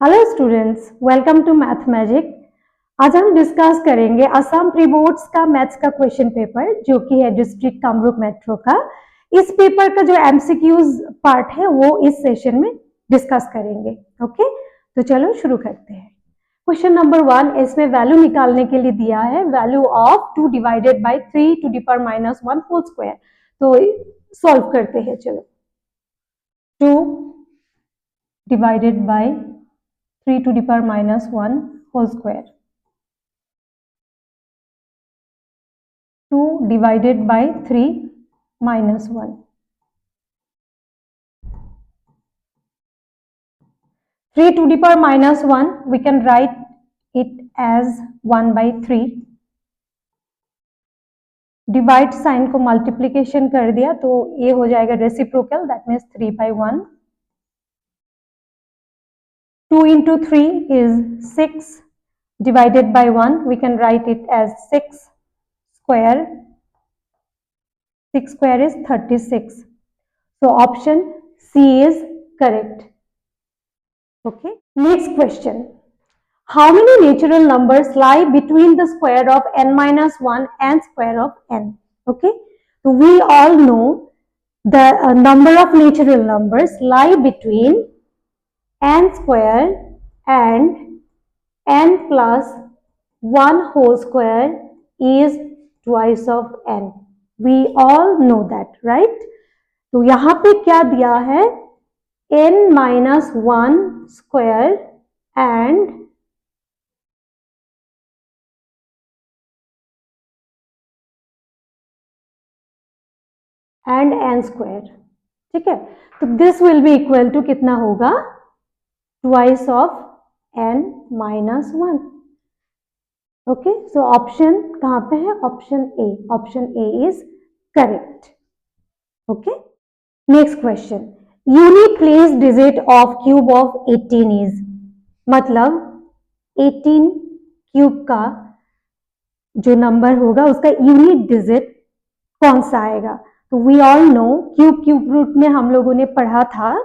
Hello students, welcome to math magic. आज हम discuss करेंगे असम प्री बोर्ड्स का मैथ्स का क्वेश्चन पेपर जो कि है डिस्ट्रिक्ट कामरूप मेट्रो का। इस पेपर का जो एमसीक्यूज पार्ट है वो इस सेशन में डिस्कस करेंगे। ओके, तो चलो शुरू करते हैं। क्वेश्चन नंबर 1, इसमें वैल्यू निकालने के लिए दिया है value of 2 divided by 3 to the power -1 whole square. तो सॉल्व करते हैं। चलो, 2 divided by 3 to the power -1 whole square, 2 divided by 3 minus 1, 3 to the power -1 we can write it as 1 by 3, divide sign को multiplication कर दिया तो ये हो जाएगा reciprocal, that means 3 by 1, 2 into 3 is 6, divided by 1 we can write it as 6 square, 6 square is 36. So option C is correct. Okay. Next question. How many natural numbers lie between the square of n minus 1 and square of n? Okay. So we all know the number of natural numbers lie between n square and n plus 1 whole square is twice of n. We all know that, right? तो यहाँ पे क्या दिया है? n minus 1 square and n square. ठीक है, तो this will be equal to कितना होगा? Twice of n minus 1. Okay, so option कहाँ पे है? Option A. Option A is correct. Okay, next question. Unit place digit of cube of 18 is, मतलब 18 cube का जो नंबर होगा उसका यूनिक डिजिट कौन सा आएगा? तो we all know cube root में हम लोगों ने पढ़ा था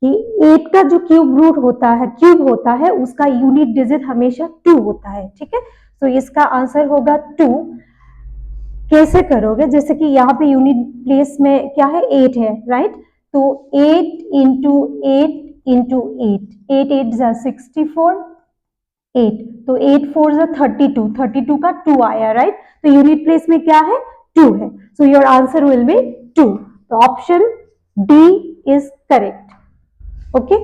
कि 8 का जो क्यूब होता है उसका यूनिट डिजिट हमेशा 2 होता है. ठीक है, तो इसका आंसर होगा 2. कैसे करोगे? जैसे कि यहाँ पे यूनिट प्लेस में क्या है? 8 है, राइट? तो 8 इंटू 8 इंटू 8, 8 8 जा 64, 8, तो 8 4 जा 32, 32 का 2 आया, राइट? तो यूनिट प्लेस में क्या है? 2 है. So your answer will be 2. So option D is correct. Okay.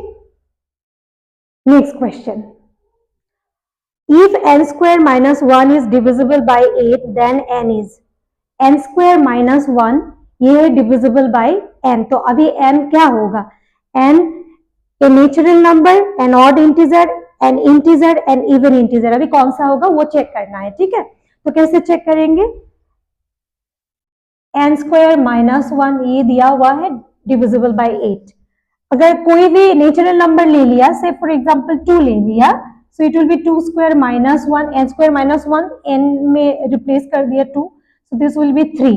Next question. If n square minus 1 is divisible by 8, then n is n square minus 1, ये है divisible by n. तो अभी n क्या होगा? n a natural number, an odd integer, an integer, an even integer. अभी कौन सा होगा वो चेक करना है. ठीक है, तो कैसे चेक करेंगे? n स्क्वायर माइनस 1 ये दिया हुआ है डिविजिबल बाय 8. अगर कोई भी नेचुरल नंबर ले लिया, से फॉर एग्जांपल 2 ले लिया, so it will be 2 square minus 1, n square minus 1 n में रिप्लेस कर दिया 2, so this will be 3.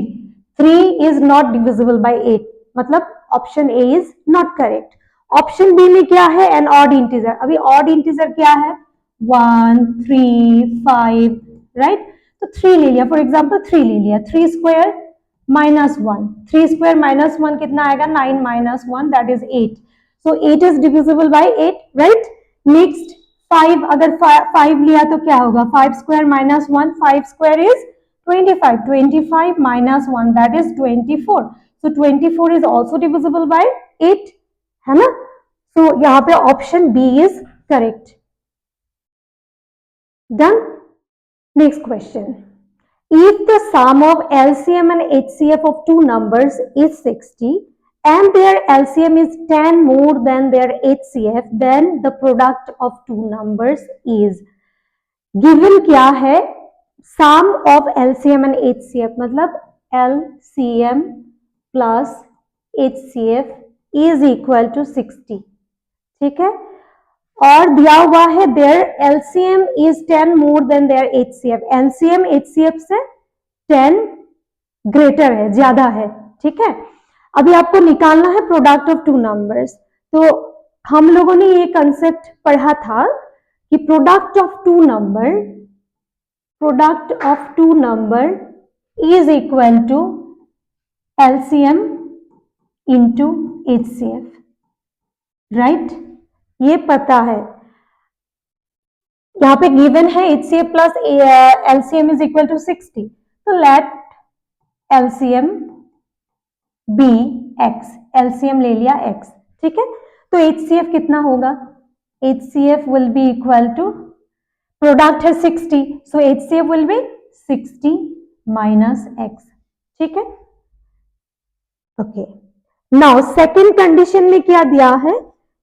3 is not divisible by 8, मतलब option A is not correct. Option B में क्या है? An odd integer. अभी ऑड इंटीजर क्या है? 1 3 5, राइट? तो 3 ले लिया, फॉर एग्जांपल 3 ले लिया. 3 स्क्वायर माइनस 1, 3 स्क्वायर माइनस 1 कितना आएगा? 9 minus 1, that is 8. So 8 is divisible by 8, right? Next 5, अगर 5 लिया तो क्या होगा? 5 square minus 1, 5 square is 25, 25 minus 1 that is 24. So 24 is also divisible by 8, है ना? सो यहाँ पे option B is correct. Done. Next question. If the sum of LCM and HCF of two numbers is 60 and their LCM is 10 more than their HCF, then the product of two numbers is. Given क्या है? Sum of LCM and HCF, मतलब LCM plus HCF is equal to 60. ठीक है, और दिया हुआ है their LCM is 10 more than their HCF. LCM HCF से 10 ग्रेटर है, ज्यादा है. ठीक है, अभी आपको निकालना है प्रोडक्ट ऑफ टू नंबर्स. तो हम लोगों ने ये कंसेप्ट पढ़ा था कि product of two number is equal to LCM into HCF, right? ये पता है। यहाँ पे गिवन है HCF plus LCM is equal to 60, तो let LCM be x, LCM ले लिया x, ठीक है? तो HCF कितना होगा? HCF will be equal to, product है 60, so HCF will be 60 minus x, ठीक है? ओके, नाउ सेकंड कंडीशन में क्या दिया है?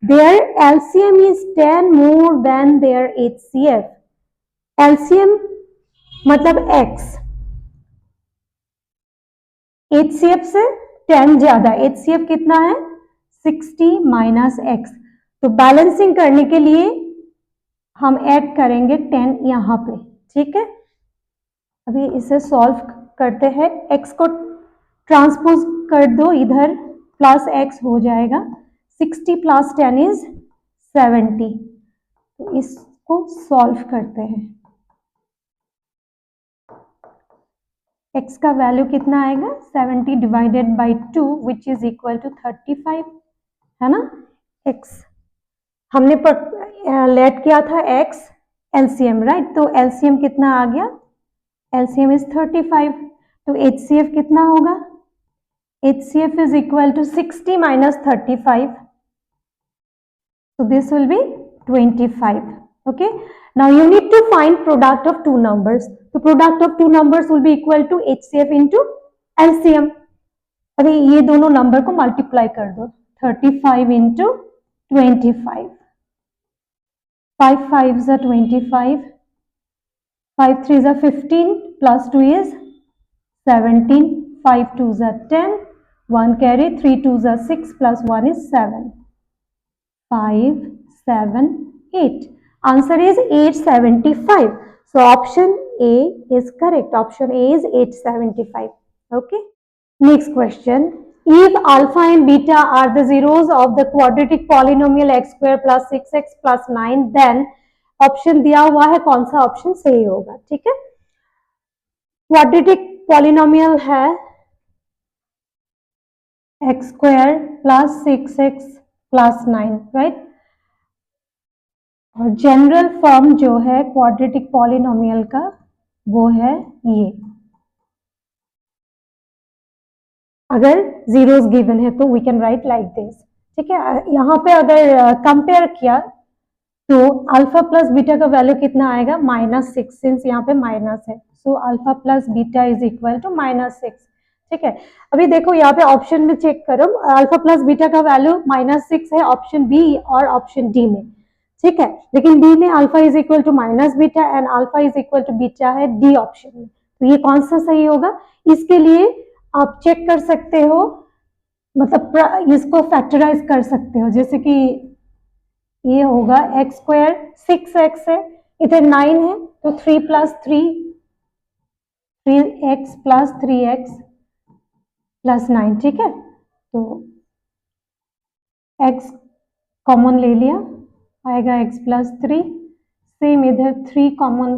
Their LCM is 10 more than their HCF. LCM मतलब x, HCF से 10 ज्यादा, HCF कितना है? 60 माइनस x। तो बैलेंसिंग करने के लिए हम ऐड करेंगे 10 यहाँ पे, ठीक है? अभी इसे सॉल्व करते हैं, x को ट्रांसपोज कर दो इधर, प्लस x हो जाएगा, 60 प्लस 10 इज 70। तो इसको सॉल्व करते हैं, x का वैल्यू कितना आएगा? 70 divided by 2 which is equal to 35, है ना? x हमने लेट किया था x LCM, राइट? तो LCM कितना आ गया? LCM इज 35, तो HCF कितना होगा? HCF is equal to 60 minus 35, so this will be 25. Okay, now you need to find product of two numbers. The product of two numbers will be equal to HCF into LCM. अभी ये दोनों number को multiply कर दो, 35 into 25, 5 5s are 25, 5 3s are 15, plus 2 is 17, 5 2s are 10, 1 carry, 3 2s are 6, plus 1 is 7, 5 7 8. Answer is 875. So option A is correct. Option A is 875. Okay. Next question. If alpha and beta are the zeros of the quadratic polynomial x square plus 6x plus 9, then option दिया हुआ है, कौन सा option सही होगा? ठीक है, quadratic polynomial है x square plus 6x plus 9, right? और जनरल फॉर्म जो है क्वाड्रेटिक पॉलिनोमियल का वो है ये। अगर जीरोस गिवन है तो we can write like this, ठीक है? यहाँ पे अगर कंपेयर किया तो अल्फा प्लस बीटा का वैल्यू कितना आएगा? -6, सिंस यहाँ पे माइनस है, so alpha plus beta is equal to -6, ठीक है? अभी देखो यहाँ पे ऑप्शन में चेक करो, अल्फा प्लस बीटा का वैल्यू -6 है ऑप्शन बी और ऑप्शन डी में, ठीक है? लेकिन डी में alpha is equal to minus beta and alpha is equal to beta है डी ऑप्शन में, तो ये कौन सा सही होगा? इसके लिए आप चेक कर सकते हो, मतलब इसको फैक्टराइज कर सकते हो, जैसे कि ये होगा x स्क्वायर 6x है, इधर 9 है, तो 3 plus 3 3x plus 3x plus 9, ठीक है? तो x कॉमन ले लिया, आएगा x प्लस 3, सेम इधर 3 कॉमन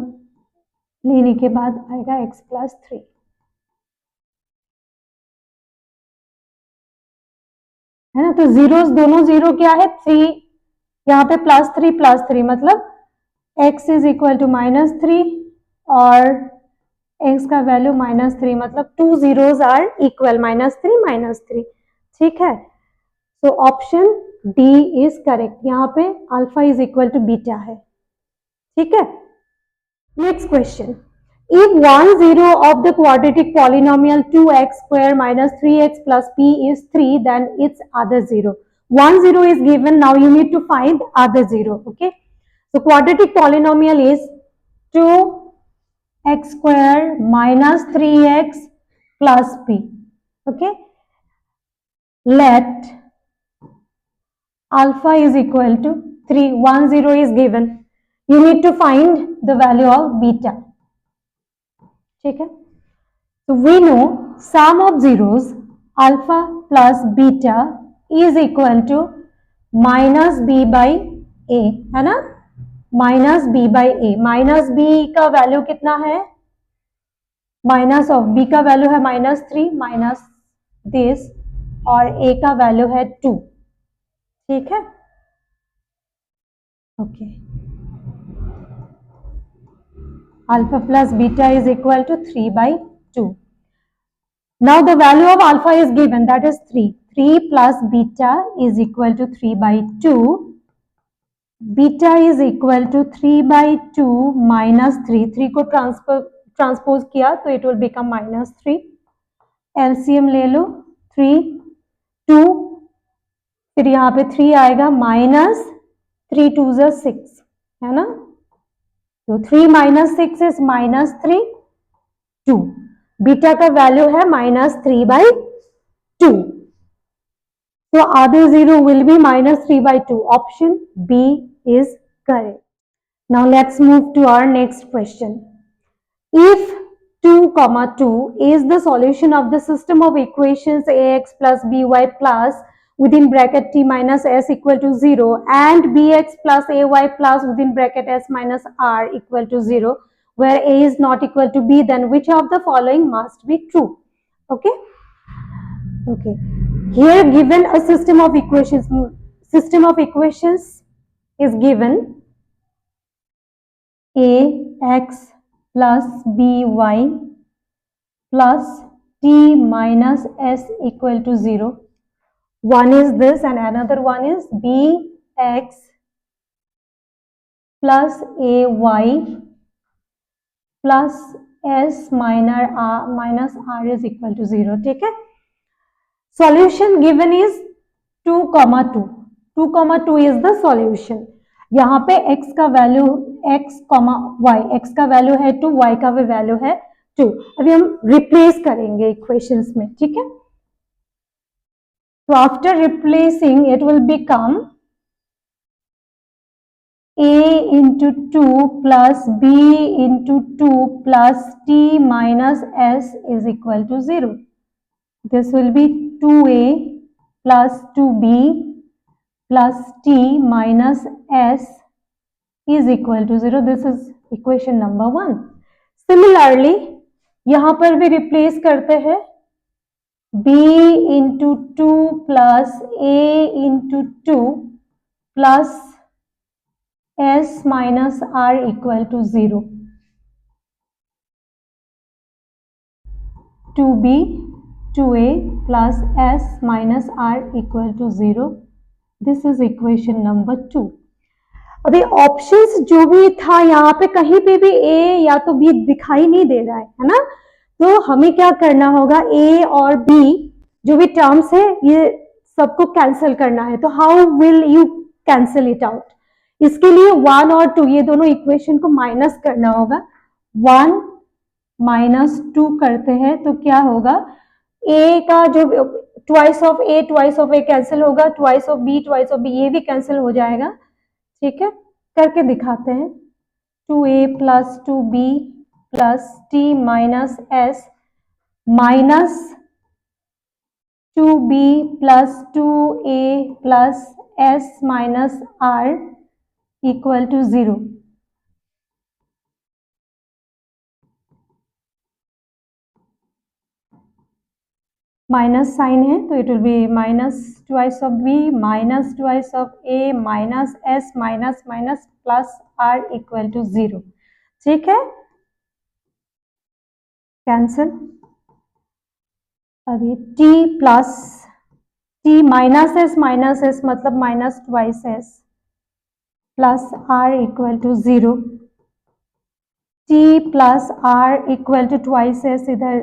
लेने के बाद आएगा x प्लस 3, है ना? तो जीरोस दोनों जीरो क्या है? 3, यहाँ पे +3 मतलब x इज इक्वल टू -3 और x का वैल्यू -3 मतलब 2 zeros आर इक्वल, -3, ठीक है? तो ऑप्शन डी इज करेक्ट, यहाँ पे alpha is equal to beta है, ठीक है? Next question, if one zero of the quadratic polynomial 2x square minus 3x plus p is 3, then its other zero. One zero is given, now you need to find other zero. Okay, so quadratic polynomial is 2x square minus 3x plus p. Okay, let alpha is equal to 3, 1 0 is given, you need to find the value of beta. ठीक है? So we know sum of zeros alpha plus beta is equal to minus B by A, है ना, minus B by A. Minus B का value कितना है, minus of B का value है -3 minus this, और ए का वैल्यू है 2, ठीक है, okay. Alpha plus beta is equal to 3/2. Now the value of alpha is given, that is 3. 3 plus beta is equal to 3/2. Beta is equal to 3/2 minus 3. 3 को transpose किया तो it will become -3. LCM ले लो, 3 2, फिर यहाँ पे 3 आएगा, minus 3 2 6, है ना, तो 3 minus 6 is -3 2. बीटा का वैल्यू है -3/2, so other zero will be -3/2. Option B is correct. Now let's move to our next question. If 2, 2 is the solution of the system of equations ax plus by plus within bracket t minus s equal to 0 and bx plus ay plus within bracket s minus r equal to 0, where a is not equal to b, then which of the following must be true? Okay, okay, here given a system of equations is given ax plus by plus t minus s equal to 0. One is this and another one is bx plus ay plus s minus r is equal to 0, ठीक है। Solution given is 2, 2. 2, 2 is the solution. यहाँ पे x का value x, y, x का value है 2, y का भी value है 2. अभी हम रिप्लेस करेंगे इक्वेशंस में, ठीक है। So after replacing it will become a into 2 plus b into 2 plus t minus s is equal to 0. This will be 2a plus 2b plus t minus s is equal to 0. This is equation number 1. Similarly यहाँ पर भी replace करते हैं, b into 2 plus a into 2 plus s minus r equal to 0. 2b 2a plus s minus r equal to 0. This is equation number 2. अभी options जो भी था यहाँ पे कहीं पे भी a या तो b दिखाई नहीं दे रहा है ना, तो हमें क्या करना होगा, a और b जो भी टर्म्स है ये सबको कैंसिल करना है। तो how will you cancel it out? इसके लिए 1 और 2 ये दोनों इक्वेशन को माइनस करना होगा। 1 माइनस 2 करते हैं तो क्या होगा, a का जो ट्वाइस ऑफ a कैंसिल होगा, ट्वाइस ऑफ b ये भी कैंसिल हो जाएगा, ठीक है, करके दिखाते हैं। 2a plus 2b plus t minus s minus 2b plus 2a plus s minus r equal to 0। Minus sign है तो it will be minus twice of b minus twice of a minus s minus minus plus r equal to 0, ठीक है, cancel. अभी t plus t minus s मतलब minus twice s plus r equal to 0। t plus r equal to twice s इधर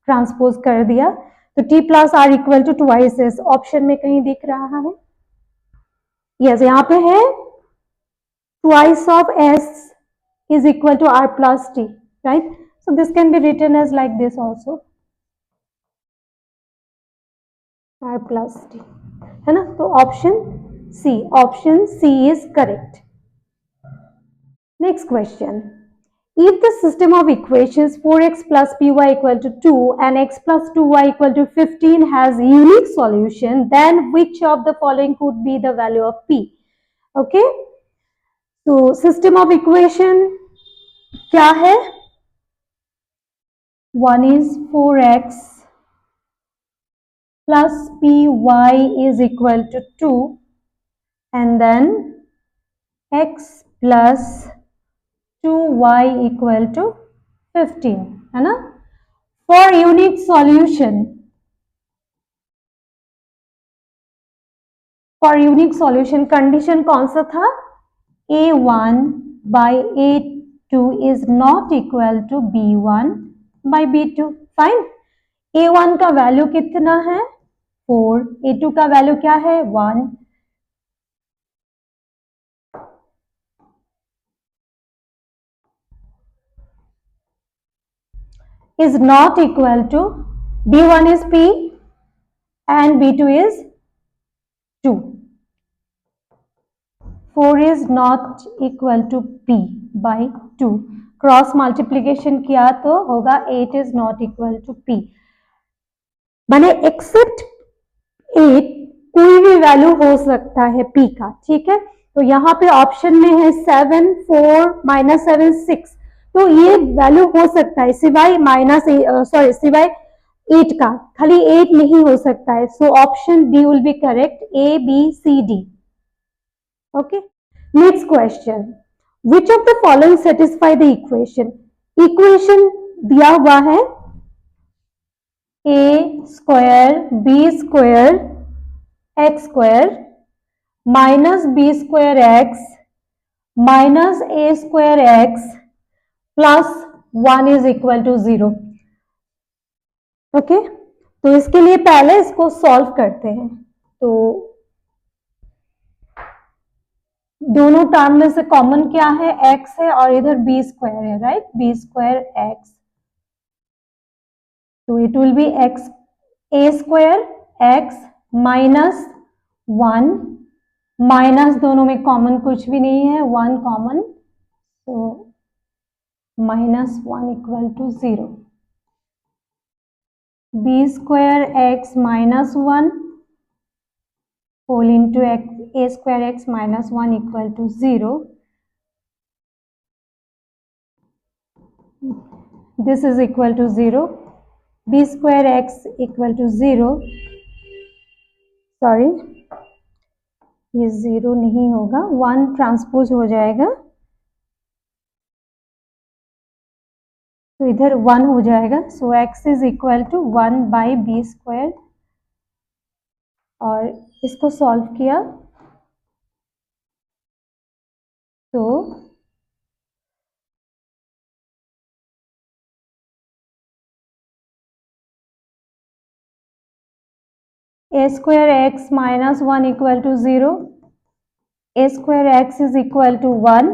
transpose कर दिया तो t plus r equal to twice s option में कहीं दिख रहा है? यस, यहाँ पे है twice of s is equal to r plus t, right? So this can be written as like this also, r plus t, है ना, तो option C is correct. Next question. If the system of equations 4x plus py equal to 2 and x plus 2y equal to 15 has unique solution, then which of the following could be the value of p? Okay, so system of equation क्या है? One is 4x plus py is equal to 2 and then x plus 2y equal to 15 है ना. For unique solution, condition कौन सा था? a1 by a2 is not equal to b1 by b2. Fine. a1 का value कितना है? 4. a2 का value क्या है? 1. is not equal to b1 is p and b2 is 2. 4 is not equal to p by 2. Cross multiplication किया तो होगा 8 is not equal to p. माने एक्सेप्ट 8 कोई भी वैल्यू हो सकता है p का. ठीक है, तो यहाँ पे ऑप्शन में है 7, 4, -7, 6. तो ये वैल्यू हो सकता है सिवाय सिवाय 8 का. खाली 8 नहीं हो सकता है. So option D will be correct. A B C D. Okay, next question. Which of the following satisfy the equation? Equation दिया हुआ है a square b square x square minus b square x minus a square x plus 1 is equal to 0. Okay, तो इसके लिए पहले इसको solve करते हैं. तो दोनों टर्म में से कॉमन क्या है? x है और इधर b स्क्वायर है. Right, b square x. तो it will B x a square x minus 1 minus दोनों में कॉमन कुछ भी नहीं है. 1 कॉमन, तो -1 equal to 0. b square x minus 1 whole into a square x minus 1 equal to 0. This is equal to 0. b square x equal to 0. Sorry, ये 0 नहीं होगा, 1 ट्रांसपोज हो जाएगा, तो इधर 1 हो जाएगा. So x is equal to 1 by b square. और इसको सॉल्व किया तो a square x minus 1 equal to 0. a square x is equal to 1.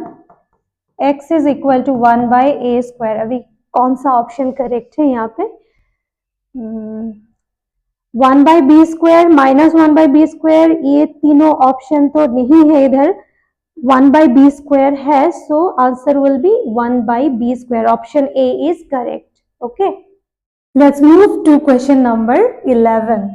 x is equal to 1 by a square. अभी कौन सा ऑप्शन करेक्ट है यहाँ पे? 1 by b square minus 1 by b square, ये तीनों ऑप्शन तो नहीं है. इधर 1 बाई बी स्क्वायर है, so answer will be 1 by b square. Option A is correct. Okay, let's move to question number 11.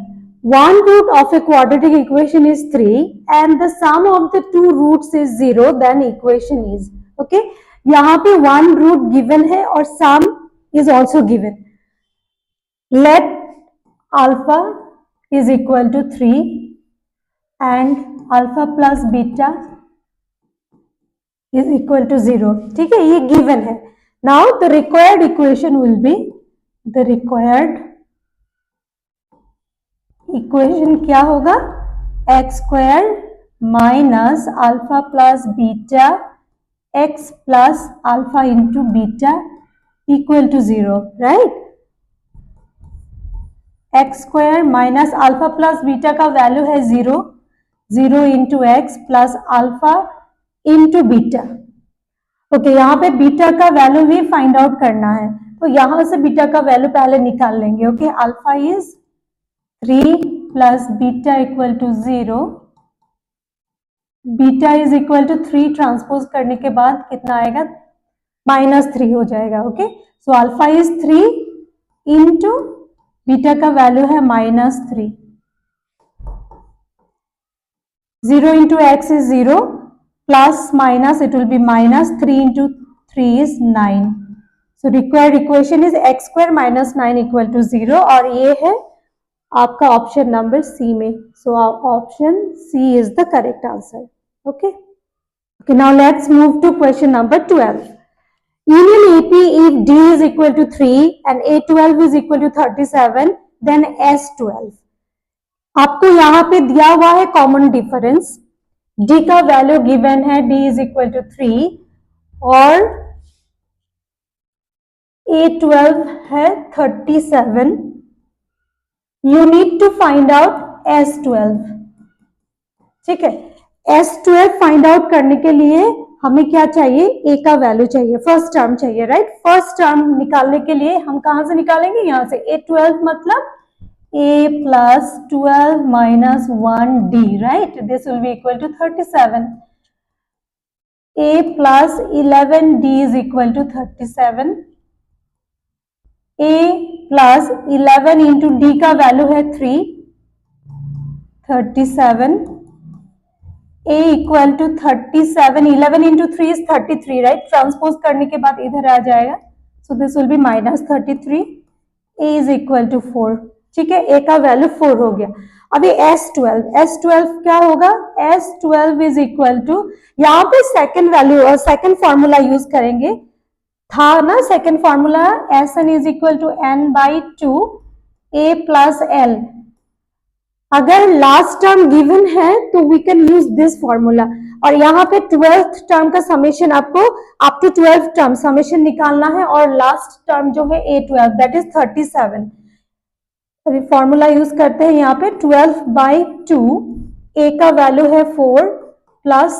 One root of a quadratic equation is 3 and the sum of the two roots is 0, then equation is. Okay, यहाँ पे one root given है और sum is also given. Let alpha is equal to 3 and alpha plus beta is equal to 0. ठीक है, ये given है. Now the required equation will be, the required equation क्या होगा? X square minus alpha plus beta x plus alpha into beta equal to 0. Right, x square minus alpha plus beta का value है 0. 0 into x plus alpha into beta. Okay, यहाँ पे beta का value भी find out करना है, तो यहां से बीटा का वैल्यू पहले निकाल लेंगे. Okay, alpha is 3 plus beta equal to 0. Beta is equal to 3 transpose करने के बाद कितना आएगा? -3 हो जाएगा। Okay, so alpha is 3 into beta का वैल्यू है -3, 0 into x is 0, plus minus it will be -3 into 3 is 9. So required equation is x square minus 9 equal to 0 और ये है आपका ऑप्शन नंबर सी में। So option C is the correct answer. Okay. Okay, now let's move to question number 12. Union AP if D is equal to 3 and A12 is equal to 37, then S12. आपको यहाँ पे दिया हुआ है common difference, D का value given है, D is equal to 3 और A12 है 37. You need to find out S12. ठीक है, S12 फाइंड आउट करने के लिए हमें क्या चाहिए, A का वैल्यू चाहिए, फर्स्ट टर्म चाहिए, राइट। फर्स्ट टर्म निकालने के लिए हम कहां से निकालेंगे, यहां से। A12 मतलब A plus 12 minus 1D, right? This will be equal to 37. A plus 11D is equal to 37. A plus 11 into D का वैल्यू है 3, 37. A equal to 37, 11 into 3 is 33, right? Transpose करने के बाद इधर आ जाएगा, so this will be minus 33. A is equal to 4. ठीक है, A का वैल्यू 4 हो गया। अभी S12 क्या होगा, S12 इज इक्वल टू, यहाँ पे सेकंड वैल्यू और सेकंड फॉर्मूला यूज करेंगे, था ना second formula, Sn is equal to n/2 A plus L। अगर लास्ट टर्म गिवन है तो we can use this formula, और यहाँ पे 12th टर्म का समेशन आपको up to 12th term summation निकालना है, और लास्ट टर्म जो है A12 दैट इज 37। अभी फॉर्मूला यूज करते हैं यहाँ पे 12/2, A का वैल्यू है 4 प्लस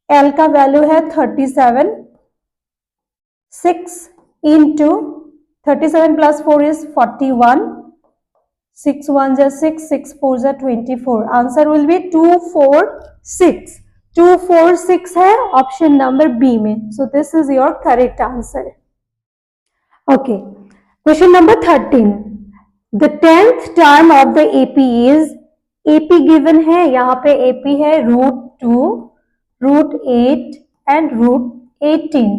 L का वैल्यू है 37, 6 इंटू 37 प्लस 4 इज 41, 6 1 जा 6, 6 4 जा 24, आंसर विल बी 246। 246 है ऑप्शन नंबर बी में, so this is your correct answer. Okay, question number 13, the 10th term of the AP is, AP given है, यहाँ पे AP है √2, √8 and √18.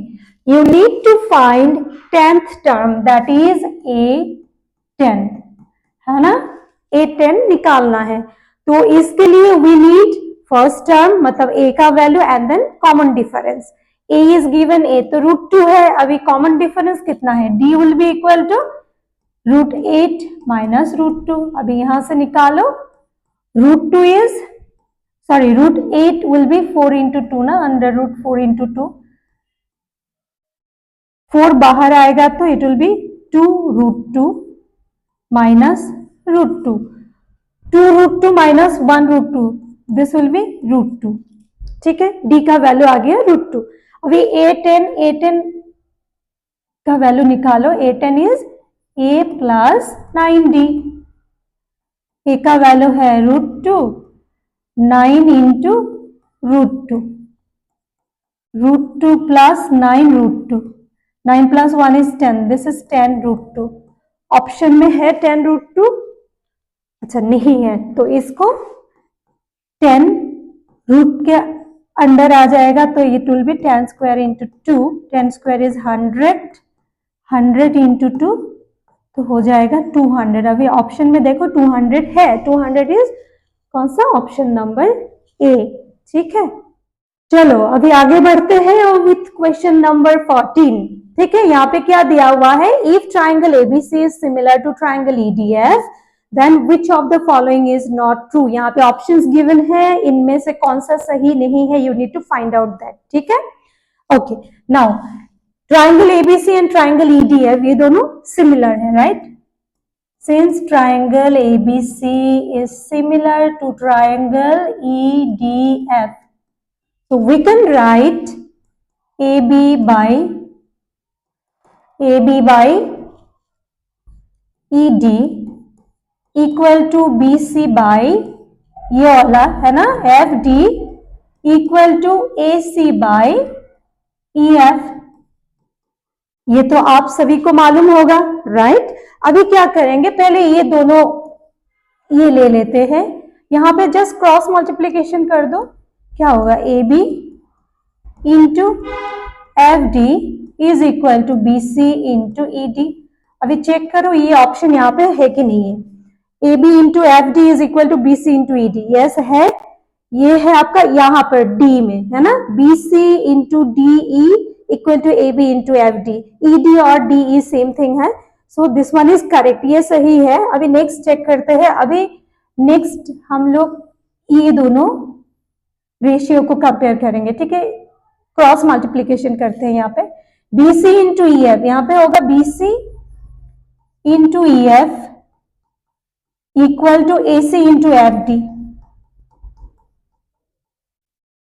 You need to find 10th term, that is A10, है ना, A10 निकालना है। तो इसके लिए we need first term मतलब A का value and then common difference. A is given, A तो √2 है, अभी कॉमन डिफरेंस कितना है, D will be equal to √8 minus √2, अभी यहां से निकालो, √2 is √8 will be 4 into 2 ना, अंडर रूट 4 into 2, 4 बाहर आएगा तो it will B 2√2 minus √2, 2√2 minus 1√2, this will be √2। ठीक है, D का वैल्यू आ गया √2। अभी A10 का वैल्यू निकालो, A10 is A plus 9D, A का वैल्यू है √2, 9 into √2, √2 plus 9 √2, 9 plus 1 is 10, this is 10 √2। Option में है 10 √2, अच्छा नहीं है तो इसको 10 रूट के अंडर आ जाएगा, तो it will B 10 square into 2, 10 square is 100, 100 into 2 तो हो जाएगा 200। अभी ऑप्शन में देखो 200 है, 200 इज कौन सा, ऑप्शन नंबर ए। ठीक है, चलो अभी आगे बढ़ते हैं विथ क्वेश्चन नंबर 14। ठीक है, यहाँ पे क्या दिया हुआ है, if triangle ABC is similar to triangle EDF then which of the following is not true. यहाँ पे ऑप्शंस गिवन है, इनमें से कौन सा सही नहीं है, you need to find out that. ठीक है, okay, now triangle ABC and triangle EDF ये दोनों सिमिलर है, right. Since triangle ABC is similar to triangle EDF, so we can write AB by ED equal to BC by ये वाला है ना FD equal to AC by EF ये तो आप सभी को मालूम होगा, राइट। अभी क्या करेंगे, पहले ये दोनों ये ले लेते हैं, यहां पे जस्ट क्रॉस मल्टीप्लीकेशन कर दो, क्या होगा, A B into F D is equal to B C into E D. अभी चेक करो ये ऑप्शन यहाँ पे है कि नहीं है, A B into F D is equal to B C into E D, yes है, ये है आपका यहाँ पर डी में, है ना, B C into D E equal to A B into F D, E D और डी ई सेम थिंग है, so this one is correct, ये सही है। अभी नेक्स्ट चेक करते हैं, अभी नेक्स्ट हम लोग ये दोनों रेशियो को कंपेयर करेंगे, ठीक है, क्रॉस मल्टीप्लीकेशन करते हैं यहाँ पे, B C into E F, यहाँ पे होगा B C into E F equal to A C into F D,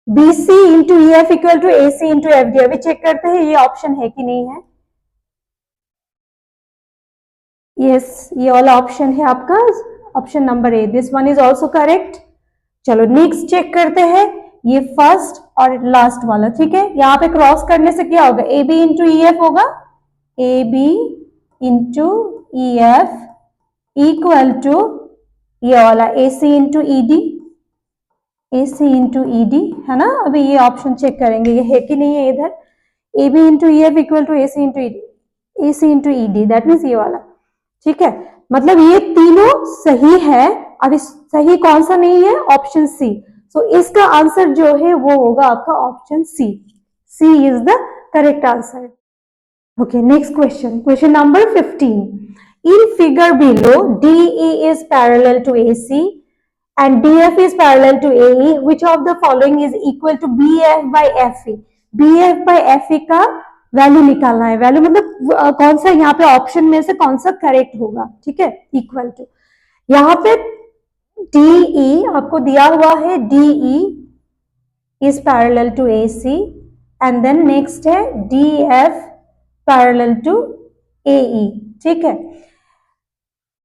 B C into E F equal to A C into F D. अभी check करते हैं ये ऑप्शन है कि नहीं है, यस ये वाला ऑप्शन है आपका, option number A, this one is also correct. चलो नेक्स्ट चेक करते हैं, ये फर्स्ट और लास्ट वाला, ठीक है, यहाँ पे क्रॉस करने से क्या होगा, A B into E F होगा, A B into E F equal to ये वाला A C into E D, A C into E D, है ना। अभी ये ऑप्शन चेक करेंगे ये है कि नहीं है इधर, A B into E F equal to A C into E D, A C into E D, that means ये वाला, ठीक है, मतलब ये तीनों सही है। अभी सही कौन सा नहीं है, ऑप्शन सी, सो इसका आंसर जो है वो होगा आपका option C, C is the correct answer. Okay next question, question number 15, in figure below DE is parallel to AC and DF is parallel to AE, which of the following is equal to BF by FE? BF by FE का value निकालना है, value मतलब कौन सा यहाँ पे option में से कौन सा करेक्ट होगा, ठीक है, इक्वल टू, यहाँ पे DE आपको दिया हुआ है, DE is parallel to AC and then next है DF parallel to AE, ठीक है।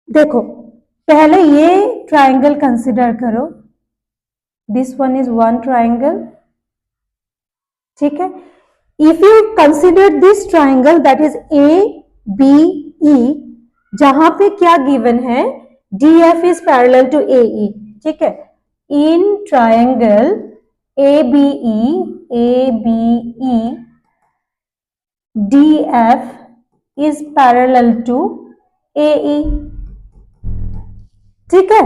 देखो पहले ये ट्राइंगल कंसिडर करो, this one is one triangle, ठीक है, if you consider this triangle that is ABE, जहां पे क्या गिवन है, DF is parallel to AE, ठीक है, in triangle ABE DF is parallel to AE, ठीक है।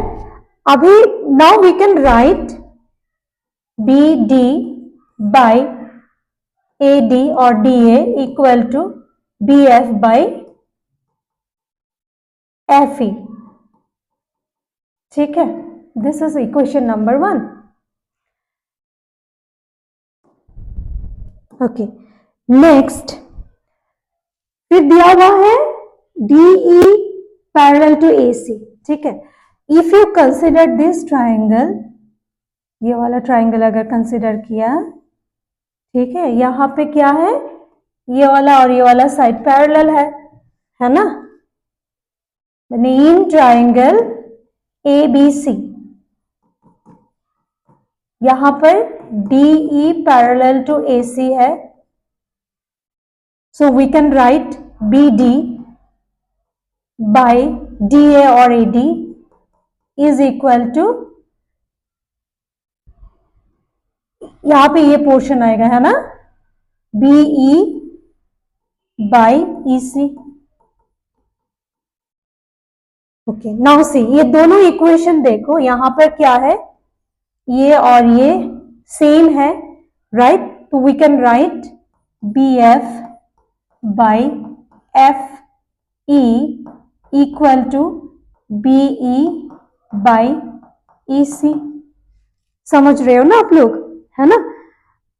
अभी now we can write BD by AD और DA equal to BF by FE, ठीक है, this is equation number 1। Okay next, फिर दिया हुआ है DE पैरेलल टू AC, ठीक है, if you consider this triangle, ये वाला ट्राइंगल अगर कंसिडर किया, ठीक है, यहाँ पे क्या है, ये वाला और ये वाला साइड पैरेलल है ना, इन ट्राइंगल ABC यहाँ पर DE पैरेलल टू AC है, so we can write BD by DA और AD is equal to, यहाँ पे ये पोर्शन आएगा, है ना, BE by EC। Okay now see, ये दोनों इक्वेशन देखो, यहाँ पर क्या है, ये और ये सेम है, राइट, तो we can write BF by FE equal to BE by EC, समझ रहे हो ना आप लोग, है ना।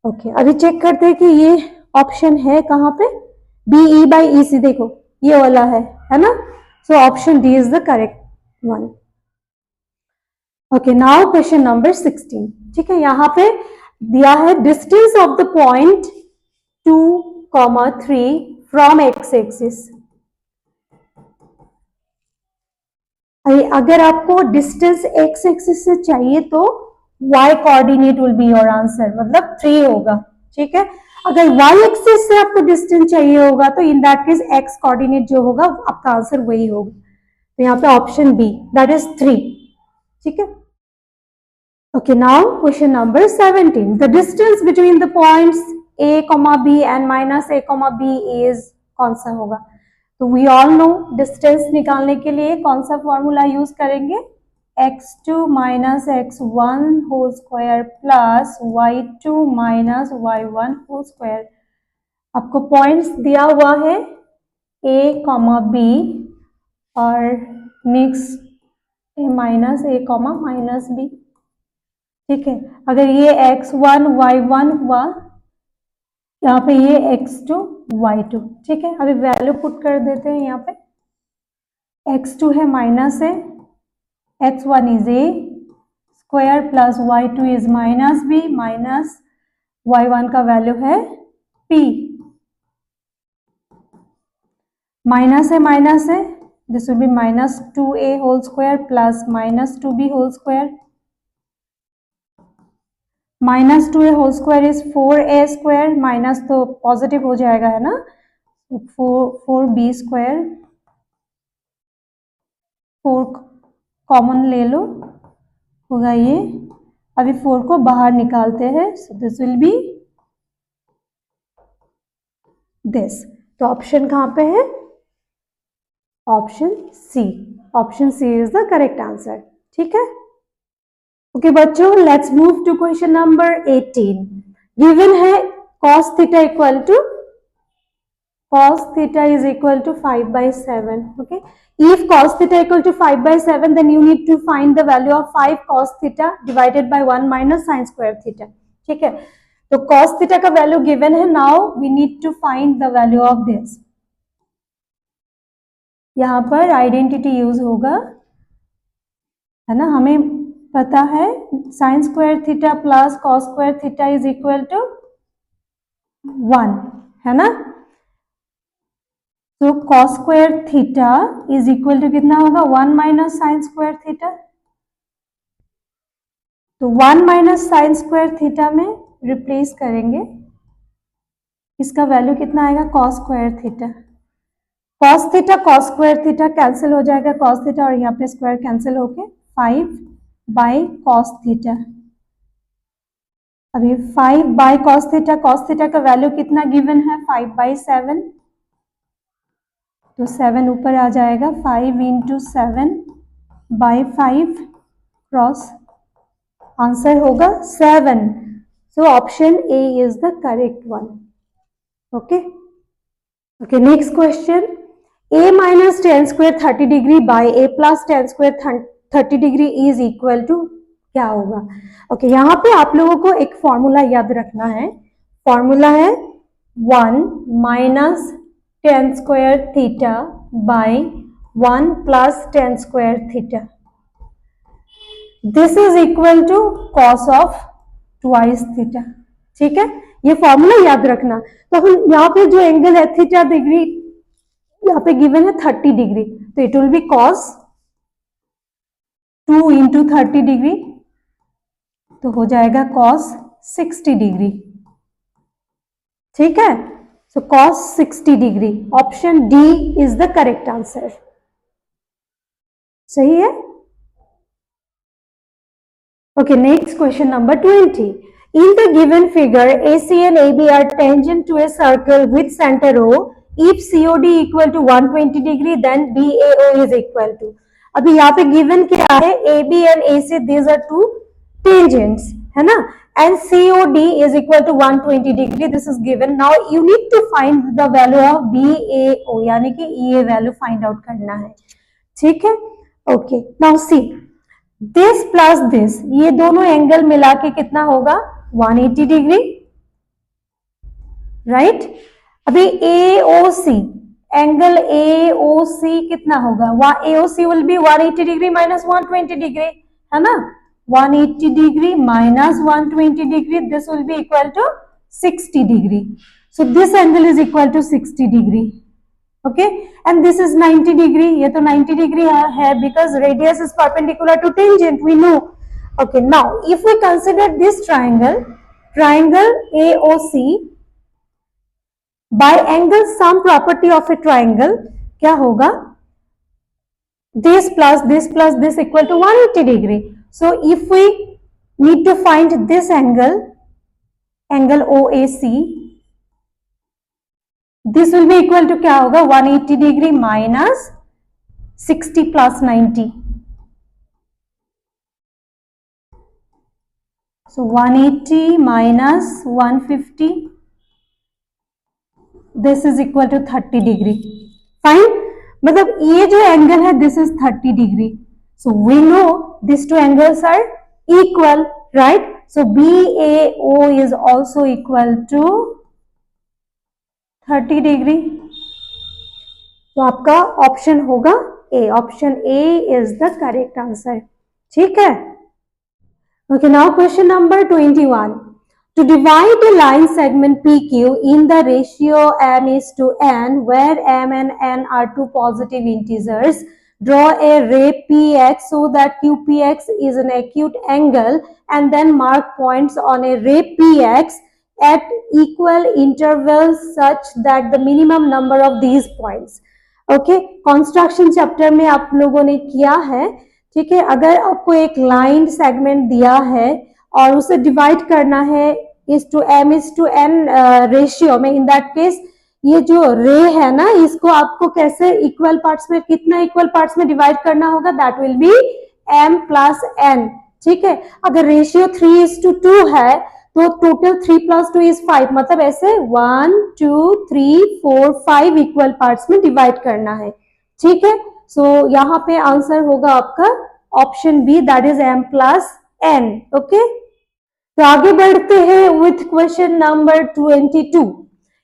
ओके अभी चेक करते हैं कि ये ऑप्शन है कहाँ पे, BE by EC, देखो ये वाला है ना, सो option D is the correct one. Okay now question number 16, ठीक है, यहाँ पे दिया है distance of the point 2,3 from x axis. अगर आपको डिस्टेंस एक्स एक्सिस से चाहिए तो y coordinate will be your answer, मतलब 3 होगा, ठीक है। अगर y एक्सिस से आपको डिस्टेंस चाहिए होगा तो in that case x coordinate जो होगा आपका आंसर वही होगा। तो यहाँ पे ऑप्शन बी दैट इज 3। ठीक है। Okay, now question number 17. The distance between the points A, B and minus A, B is कौन सा होगा? तो we all know distance निकालने के लिए कौन सा फॉर्मूला यूज करेंगे? x2 minus x1 whole square plus y2 minus y1 whole square। आपको पॉइंट्स दिया हुआ है A, B और next minus A, minus B। ठीक है। अगर ये x1 y1 हुआ, यहाँ पे ये x2 y2। ठीक है। अभी वैल्यू पुट कर देते हैं। यहाँ पे x2 है माइनस है, x1 is a square plus y2 is minus b minus y1 का वैल्यू है p। माइनस है, this will be minus 2a whole square plus minus 2b whole square. Minus 2a whole square is 4a square, minus तो positive हो जाएगा है ना, 4b square, 4 common ले लो होगा ये। अभी 4 को बाहर निकालते हैं, so this will be this. तो ऑप्शन कहां पे है? Option C. Option C is the correct answer. ठीक है। ओके बच्चों, let's move to question number 18। Given है cos theta equal to cos theta is equal to 5/7. Okay, if cos theta equal to 5/7, then you need to find the value of 5 cos theta divided by 1 minus sin square theta. ठीक है। तो cos theta का value given है, now we need to find the value of this. यहाँ पर identity use होगा, है ना। हमें पता है sin square theta plus cos square theta is equal to 1, है ना। तो cos square theta is equal to कितना होगा? 1 माइनस साइन स्क्वायर थीटा। तो 1 माइनस साइन स्क्वायर थीटा में रिप्लेस करेंगे, इसका वैल्यू कितना आएगा? cos square theta. cos theta cos square theta cancel हो जाएगा, cos थीटा और यहाँ पे स्क्वायर कैंसिल होके 5 बाई cos थीटा। अभी 5 बाई cos थीटा का वैल्यू कितना गिवन है? 5/7। तो 7 ऊपर आ जाएगा, 5 इंटू 7 बाई 5 क्रॉस, आंसर होगा 7। So option A is the correct one. Okay okay, next question. a minus tan square 30 degree by a plus tan square 30 degree is equal to क्या होगा? Okay, यहाँ पे आप लोगों को एक फॉर्मूला याद रखना है। फॉर्मूला है 1 minus tan square theta by 1 plus tan square theta, this is equal to cos of twice theta. ठीक है, ये फॉर्मूला याद रखना। तो हम यहाँ पे जो एंगल है थीटा डिग्री यहाँ पे गिवन है 30 डिग्री, तो it will B cos 2 into 30 degree, तो हो जाएगा कॉस 60 डिग्री। ठीक है, so cos 60 degree, option D is the correct answer. सही है। Okay, next question number 20। In the given figure, AC and AB are tangent to a circle with center O. If COD equal to 120 degree, then BAO is equal to। अभी यहाँ पे given क्या है? AB and AC, these are two tangents, है ना। And COD is equal to 120 degree. This is given. Now you need to find the value of BAO, यानी कि ये वैल्यू फाइंड आउट करना है। ठीक है। Okay, now see this plus this, ये दोनों एंगल मिला के कितना होगा? 180 डिग्री, राइट। अभी AOC, एंगल AOC कितना होगा? AOC will be 180 degree minus 120 degree, है ना। 180 degree minus 120 degree, this will be equal to 60 degree. So this angle is equal to 60 degree. Okay, and this is 90 degree. ये तो 90 degree है because radius is perpendicular to tangent, we know. Okay, now if we consider this triangle, triangle AOC, bye angle sum property of A triangle क्या होगा, this plus this equal to 180 degree. So if we need to find this angle OAC, this will be equal to क्या होगा, 180 degree minus 60 plus 90. So 180 minus 150, this is equal to 30 degree. Fine. मतलब ये जो angle है this is 30 degree. So we know these two angles are equal, right? So BAO is also equal to 30 degree. तो आपका option होगा A. Option A is the correct answer. ठीक है? Okay, now question number 21. To divide a line segment PQ in the ratio m is to n, where m and n are two positive integers, draw a ray PX so that QPX is an acute angle and then mark points on a ray PX at equal intervals such that the minimum number of these points. Okay, construction chapter में आप लोगों ने किया है, ठीक है। अगर आपको एक लाइन सेगमेंट दिया है और उसे डिवाइड करना है इस to m is to n ratio में, इन दैट केस ये जो रे है ना, इसको आपको कैसे इक्वल पार्ट्स में, कितना इक्वल पार्ट्स में डिवाइड करना होगा, that will be m plus n. ठीक है, अगर रेशियो 3:2 है तो टोटल 3 + 2 = 5, मतलब ऐसे 1 2 3 4 5 इक्वल पार्ट्स में डिवाइड करना है। ठीक है, सो यहाँ पे आंसर होगा आपका option B, that is m plus n। Okay, तो आगे बढ़ते हैं with question number 22।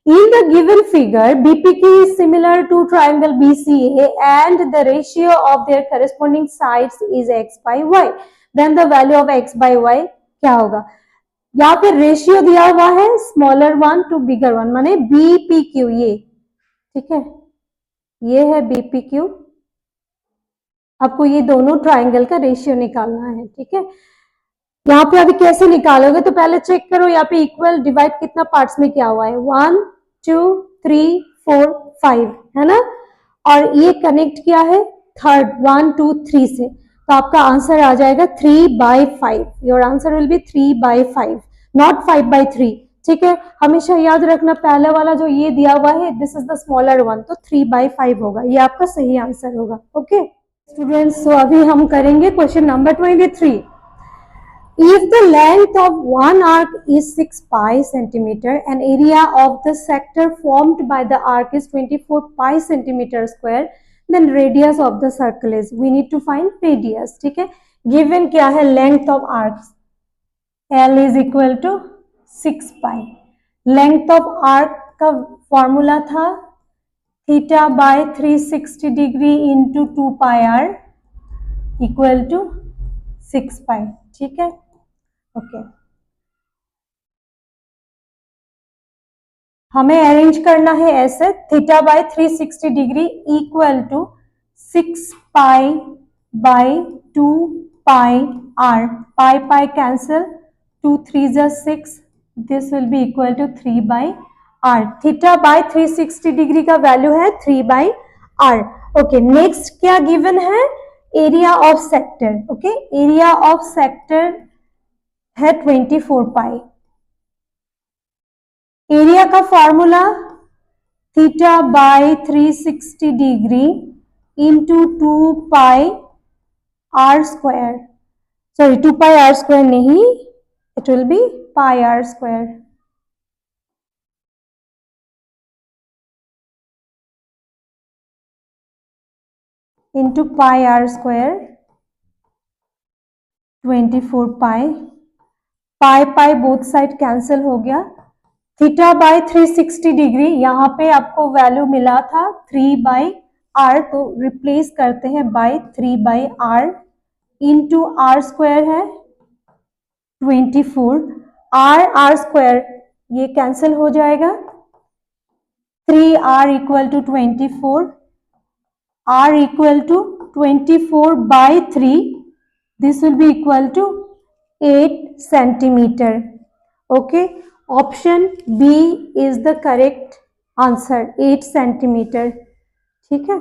In the given figure, BPQ is similar to triangle BCA and the ratio of their corresponding sides is x/y. Then the value of x/y क्या होगा? यहाँ पे ratio दिया हुआ है smaller one two bigger one, माने BPQ ये, ठीक है, ये है BPQ। आपको ये दोनों ट्राइंगल का रेशियो निकालना है। ठीक है, यहाँ पे अभी कैसे निकालोगे, तो पहले चेक करो यहाँ पे इक्वल डिवाइड कितना पार्ट्स में क्या हुआ है, 1 2 3 4 5 है ना, और ये कनेक्ट किया है थर्ड 1 2 3 से, तो आपका आंसर आ जाएगा 3/5। Your answer will B 3/5, not 5/3। ठीक है, हमेशा याद रखना पहले वाला जो ये दिया हुआ है this is the smaller one, तो 3/5 होगा, ये आपका सही आंसर होगा। ओके स्टूडेंट्स, सो अभी हम करेंगे question number 23। If the length of one arc is 6 pi centimeter and area of the sector formed by the arc is 24 pi centimeter square, then radius of the circle is, we need to find radius। ठीक है, given क्या है, length of arcs L is equal to 6 pi, length of arc का formula था θ/360 degree into 2 pi r equal to 6 pi। ठीक है, okay हमें arrange करना है ऐसे, θ/360 degree equal to 6 pi/2 pi r, pi pi cancel, 2 3 = 6, this will be equal to 3/r। θ/360 degree का value है 3/r। ओके, नेक्स्ट क्या गिवन है, area of sector. Okay, area of sector है 24 पाई। एरिया का formula θ/360 degree into 2 pi r square, sorry 2 pi r square नहीं, it will be pi r square. Into pi r square 24 pi, pi pi both side cancel हो गया, θ/360 degree यहाँ पे आपको value मिला था 3/r, तो रिप्लेस करते हैं bye 3/r into r square है 24, r स्क्वायर ये कैंसिल हो जाएगा, 3r equal to 24, r equal to 24/3, this will be equal to 8 centimetre. Okay, option B is the correct answer 8 centimetre. ठीक है,